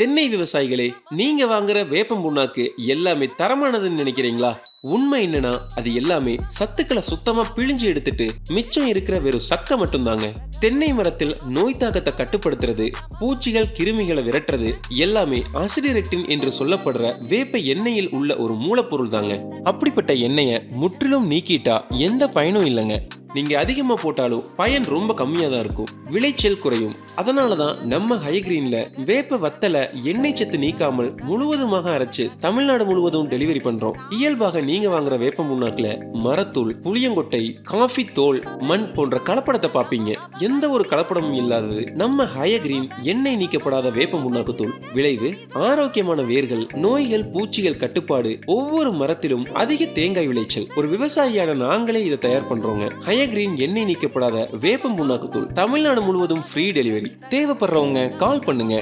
தென்னை விவசாயிகளே, நீங்க வாங்குற வேப்பம் புண்ணாக்கு எல்லாமே தரமானதுன்னு நினைக்கிறீங்களா? உண்மை என்னன்னா அது எல்லாமே சத்துக்களை சுத்தமா பிழிஞ்சு எடுத்துட்டு மிச்சம் இருக்கிற வெறும் சக்கை மட்டும்தாங்க. தென்னை மரத்தில் நோய் தாக்கத்தை கட்டுப்படுத்துறது, பூச்சிகள் கிருமிகளை விரட்டுறது எல்லாமே அசிடிரெக்டின் என்று சொல்லப்படுற வேப்ப எண்ணெயில் உள்ள ஒரு மூலப்பொருள் தாங்க. அப்படிப்பட்ட எண்ணெயை முற்றிலும் நீக்கிட்டா எந்த பயனும் இல்லைங்க. நீங்க அதிகமா போட்டாலும் பயன் ரொம்ப கம்மியா தான் இருக்கும், விளைச்சல் குறையும். அதனாலதான் நம்ம ஹைகிரீன்ல வேப்ப வத்தல எண்ணெய் சத்து நீக்காமல் முழுவதுமாக அரைச்சு தமிழ்நாடு முழுவதும் டெலிவரி பண்றோம். இயல்பாக நீங்க வாங்குற வேப்ப முன்னாக்குல மரத்தூள், புளியங்கொட்டை, காஃபி தோல், மண் போன்ற கலப்படத்தை பாப்பீங்க. எந்த ஒரு கலப்படமும் இல்லாதது நம்ம ஹைகிரீன் எண்ணெய் நீக்கப்படாத வேப்ப முன்னாக்கு தூள். விளைவு ஆரோக்கியமான வேர்கள், நோய்கள், பூச்சிகள் கட்டுப்பாடு, ஒவ்வொரு மரத்திலும் அதிக தேங்காய் விளைச்சல். ஒரு விவசாயியான நாங்களே இதை தயார் பண்றோங்க. ஹைகிரீன் எண்ணெய் நீக்கப்படாத வேப்பம் புண்ணாக்கு தூள் தமிழ்நாடு முழுவதும் ஃப்ரீ டெலிவரி. தேவைப்படுறவங்க கால் பண்ணுங்க.